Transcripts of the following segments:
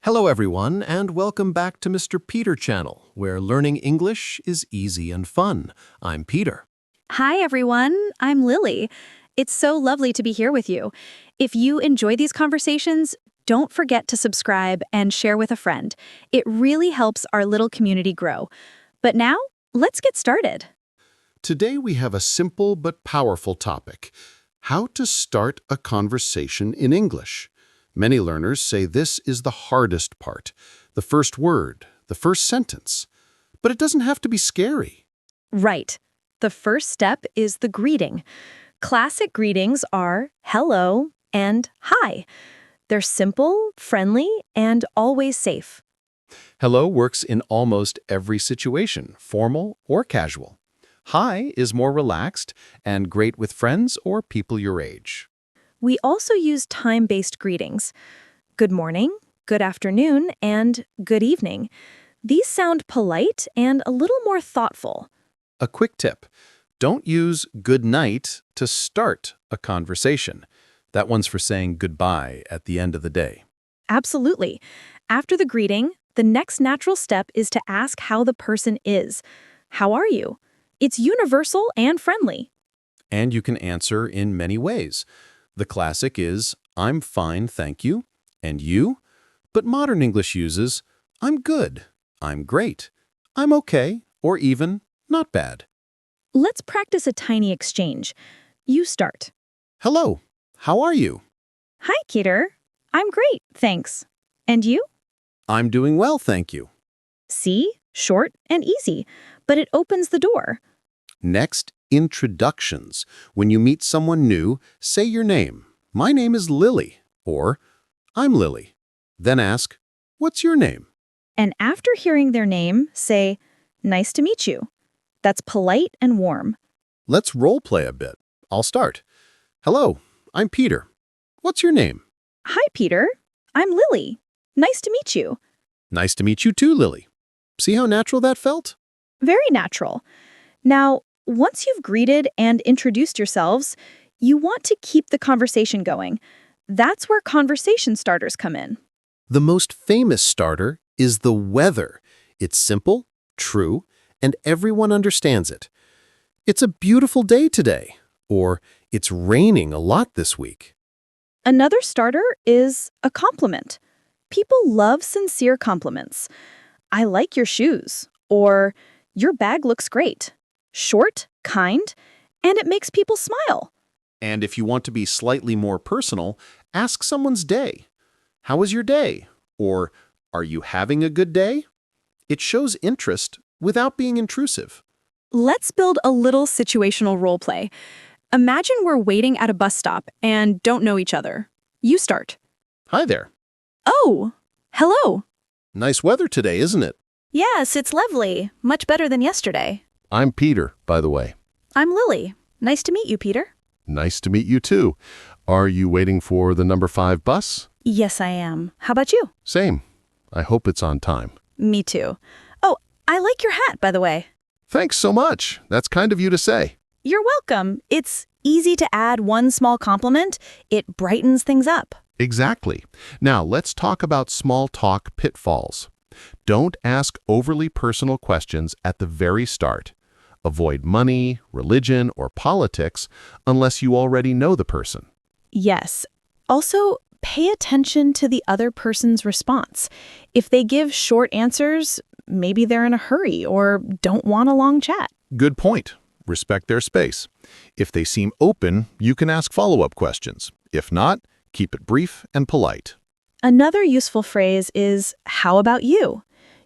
Hello everyone, and welcome back to Mr. Peter channel, where learning English is easy and fun. I'm Peter. Hi, everyone. I'm Lily. It's so lovely to be here with you. If you enjoy these conversations, don't forget to subscribe and share with a friend. It really helps our little community grow. But now, let's get started. Today we have a simple but powerful topic: how to start a conversation in English. Many learners say this is the hardest part, the first word, the first sentence. But it doesn't have to be scary. Right. The first step is the greeting. Classic greetings are hello and hi. They're simple, friendly, and always safe. Hello works in almost every situation, formal or casual. Hi is more relaxed and great with friends or people your age. We also use time-based greetings. Good morning, good afternoon, and good evening. These sound polite and a little more thoughtful. A quick tip: don't use good night to start a conversation. That one's for saying goodbye at the end of the day. Absolutely. After the greeting, the next natural step is to ask how the person is. How are you? It's universal and friendly. And you can answer in many ways. The classic is, I'm fine, thank you, and you? But modern English uses, I'm good, I'm great, I'm okay, or even, not bad. Let's practice a tiny exchange. You start. Hello, how are you? Hi, Peter. I'm great, thanks. And you? I'm doing well, thank you. See? Short and easy, but it opens the door. Next, introductions. When you meet someone new, say your name. My name is Lily, or I'm Lily. Then ask, what's your name? And after hearing their name, say, nice to meet you. That's polite and warm. Let's role play a bit. I'll start. Hello, I'm Peter. What's your name? Hi, Peter. I'm Lily. Nice to meet you. Nice to meet you too, Lily. See how natural that felt? Very natural. Now, once you've greeted and introduced yourselves, you want to keep the conversation going. That's where conversation starters come in. The most famous starter is the weather. It's simple, true, and everyone understands it. It's a beautiful day today, or it's raining a lot this week. Another starter is a compliment. People love sincere compliments. I like your shoes, or your bag looks great. Short, kind, and it makes people smile. And if you want to be slightly more personal, ask someone's day. How was your day? Or, are you having a good day? It shows interest without being intrusive. Let's build a little situational role play. Imagine we're waiting at a bus stop and don't know each other. You start. Hi there. Oh, hello. Nice weather today, isn't it? Yes, it's lovely. Much better than yesterday. I'm Peter, by the way. I'm Lily. Nice to meet you, Peter. Nice to meet you too. Are you waiting for the number 5 bus? Yes, I am. How about you? Same. I hope it's on time. Me too. Oh, I like your hat, by the way. Thanks so much. That's kind of you to say. You're welcome. It's easy to add one small compliment. It brightens things up. Exactly. Now, let's talk about small talk pitfalls. Don't ask overly personal questions at the very start. Avoid money, religion, or politics unless you already know the person. Yes. Also, pay attention to the other person's response. If they give short answers, maybe they're in a hurry or don't want a long chat. Good point. Respect their space. If they seem open, you can ask follow-up questions. If not, keep it brief and polite. Another useful phrase is, how about you?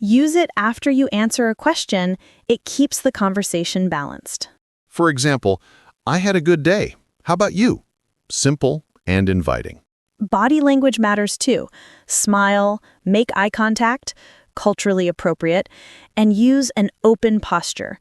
Use it after you answer a question. It keeps the conversation balanced. For example, I had a good day. How about you? Simple and inviting. Body language matters too. Smile, make eye contact, culturally appropriate, and use an open posture.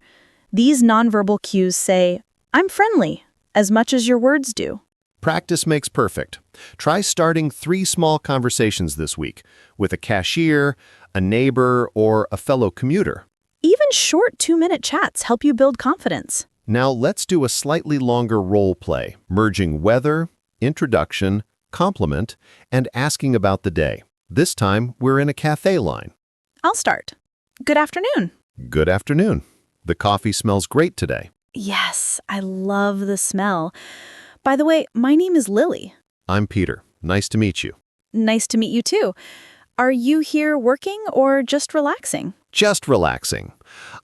These nonverbal cues say, I'm friendly, as much as your words do. Practice makes perfect. Try starting 3 small conversations this week with a cashier, a neighbor, or a fellow commuter. Even short 2-minute chats help you build confidence. Now let's do a slightly longer role play, merging weather, introduction, compliment, and asking about the day. This time, we're in a cafe line. I'll start. Good afternoon. Good afternoon. The coffee smells great today. Yes, I love the smell. By the way, my name is Lily. I'm Peter. Nice to meet you. Nice to meet you too. Are you here working or just relaxing? Just relaxing.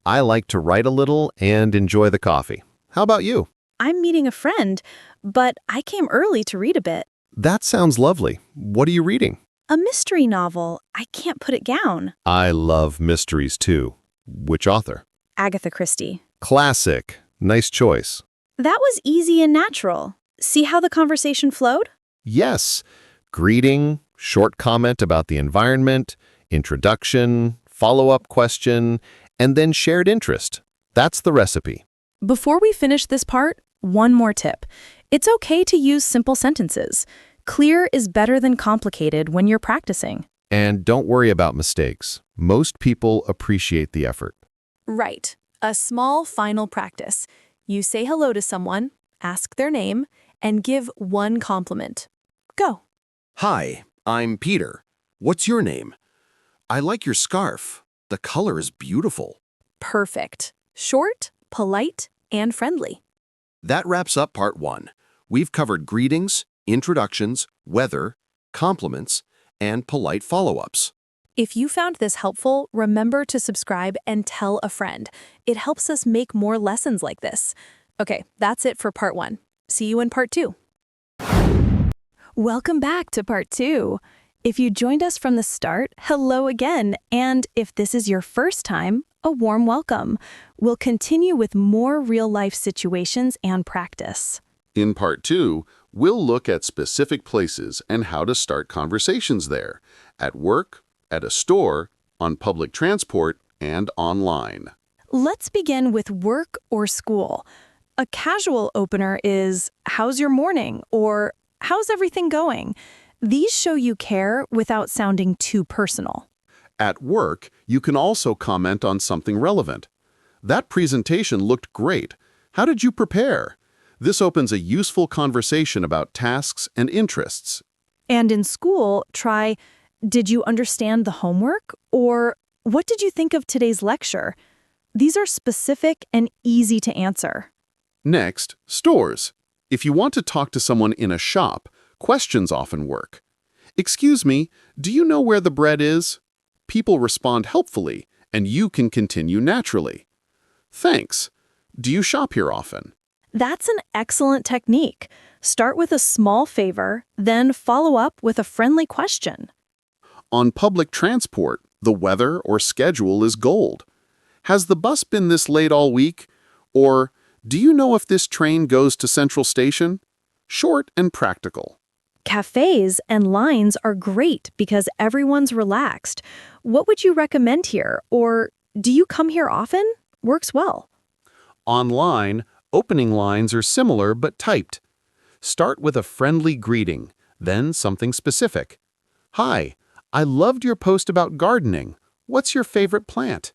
I like to write a little and enjoy the coffee. How about you? I'm meeting a friend, but I came early to read a bit. That sounds lovely. What are you reading? A mystery novel. I can't put it down. I love mysteries too. Which author? Agatha Christie. Classic. Nice choice. That was easy and natural. See how the conversation flowed? Yes. Greeting, short comment about the environment, introduction, follow-up question, and then shared interest. That's the recipe. Before we finish this part, one more tip. It's okay to use simple sentences. Clear is better than complicated when you're practicing. And don't worry about mistakes. Most people appreciate the effort. Right. A small final practice. You say hello to someone, ask their name, and give one compliment. Go. Hi, I'm Peter. What's your name? I like your scarf. The color is beautiful. Perfect. Short, polite, and friendly. That wraps up part 1. We've covered greetings, introductions, weather, compliments, and polite follow-ups. If you found this helpful, remember to subscribe and tell a friend. It helps us make more lessons like this. Okay, that's it for part 1. See you in part 2. Welcome back to part 2. If you joined us from the start, hello again. And if this is your first time, a warm welcome. We'll continue with more real-life situations and practice. In part 2, we'll look at specific places and how to start conversations there, at work, at a store, on public transport, and online. Let's begin with work or school. A casual opener is, "How's your morning?" or "How's everything going?" These show you care without sounding too personal. At work, you can also comment on something relevant. That presentation looked great. How did you prepare? This opens a useful conversation about tasks and interests. And in school, try, "Did you understand the homework?" or "What did you think of today's lecture?" These are specific and easy to answer. Next, stores. If you want to talk to someone in a shop, questions often work. "Excuse me, do you know where the bread is?" People respond helpfully, and you can continue naturally. "Thanks. Do you shop here often?" That's an excellent technique. Start with a small favor, then follow up with a friendly question. On public transport, the weather or schedule is gold. "Has the bus been this late all week?" Or, "Do you know if this train goes to Central Station?" Short and practical. Cafes and lines are great because everyone's relaxed. "What would you recommend here?" or "Do you come here often?" works well. Online, opening lines are similar but typed. Start with a friendly greeting, then something specific. "Hi, I loved your post about gardening. What's your favorite plant?"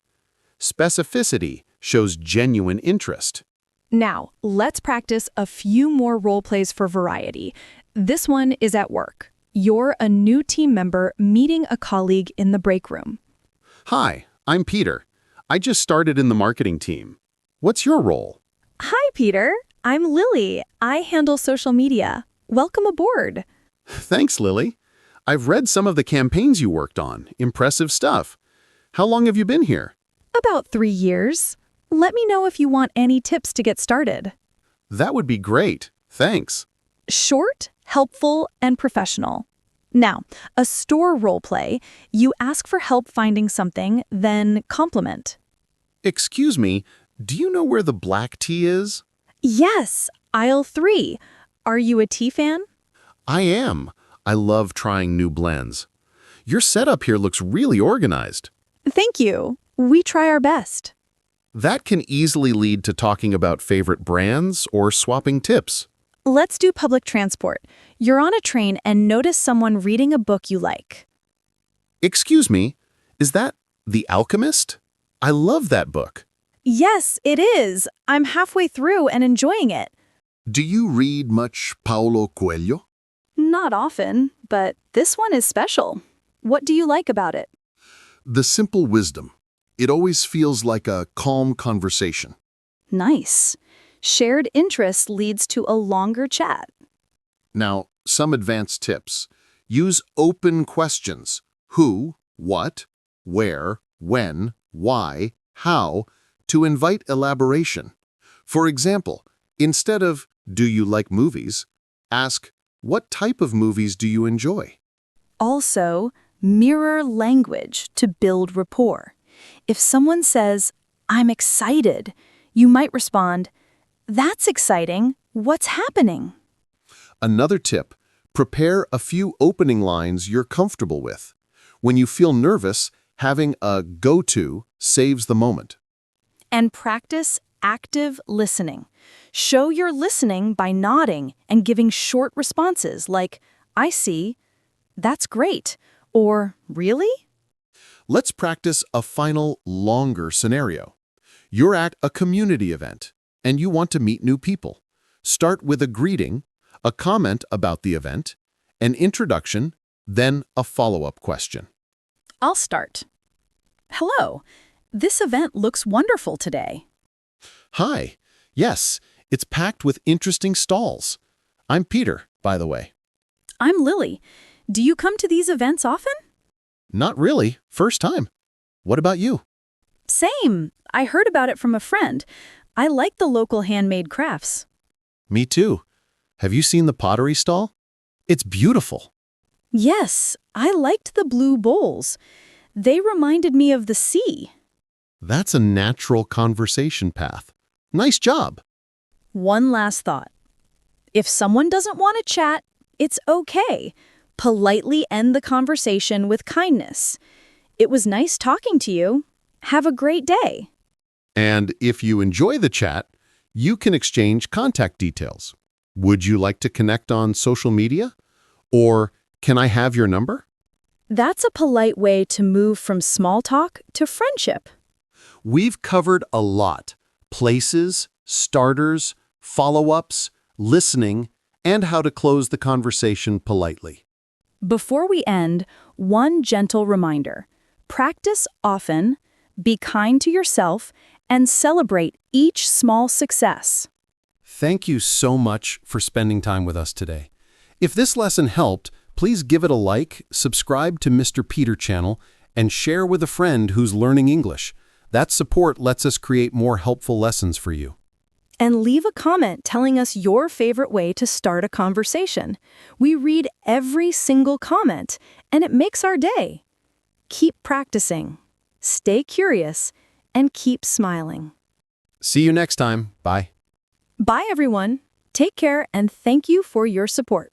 Specificity shows genuine interest. Now, let's practice a few more role plays for variety. This one is at work. You're a new team member meeting a colleague in the break room. "Hi, I'm Peter. I just started in the marketing team. What's your role?" "Hi, Peter. I'm Lily. I handle social media. Welcome aboard." "Thanks, Lily. I've read some of the campaigns you worked on. Impressive stuff. How long have you been here?" "About 3 years. Let me know if you want any tips to get started." "That would be great. Thanks." Short, helpful, and professional. Now, a store role play. You ask for help finding something, then compliment. "Excuse me, do you know where the black tea is?" Yes, aisle 3. Are you a tea fan? "I am. I love trying new blends. Your setup here looks really organized." Thank you. We try our best. That can easily lead to talking about favorite brands or swapping tips. Let's do public transport. You're on a train and notice someone reading a book you like. "Excuse me, is that The Alchemist? I love that book." Yes, it is. I'm halfway through and enjoying it. "Do you read much Paulo Coelho?" Not often, but this one is special. What do you like about it? The simple wisdom. It always feels like a calm conversation. Nice. Shared interest leads to a longer chat. Now, some advanced tips. Use open questions. Who, what, where, when, why, how, to invite elaboration. For example, instead of, do you like movies? Ask, what type of movies do you enjoy? Also, mirror language to build rapport. If someone says, I'm excited, you might respond, that's exciting. What's happening? Another tip, prepare a few opening lines you're comfortable with. When you feel nervous, having a go-to saves the moment. And practice active listening. Show you're listening by nodding and giving short responses like, I see, that's great, or really? Let's practice a final, longer scenario. You're at a community event, and you want to meet new people. Start with a greeting, a comment about the event, an introduction, then a follow-up question. I'll start. Hello, this event looks wonderful today. Hi. Yes, it's packed with interesting stalls. I'm Peter, by the way. I'm Lily. Do you come to these events often? Not really. First time. What about you? Same. I heard about it from a friend. I like the local handmade crafts. Me too. Have you seen the pottery stall? It's beautiful. Yes, I liked the blue bowls. They reminded me of the sea. That's a natural conversation path. Nice job. One last thought. If someone doesn't want to chat, it's okay. Politely end the conversation with kindness. It was nice talking to you. Have a great day. And if you enjoy the chat, you can exchange contact details. Would you like to connect on social media? Or can I have your number? That's a polite way to move from small talk to friendship. We've covered a lot: places, starters, follow-ups, listening, and how to close the conversation politely. Before we end, one gentle reminder. Practice often, be kind to yourself, and celebrate each small success. Thank you so much for spending time with us today. If this lesson helped, please give it a like, subscribe to Mr. Peter channel, and share with a friend who's learning English. That support lets us create more helpful lessons for you. And leave a comment telling us your favorite way to start a conversation. We read every single comment, and it makes our day. Keep practicing, stay curious, and keep smiling. See you next time. Bye. Bye, everyone. Take care, and thank you for your support.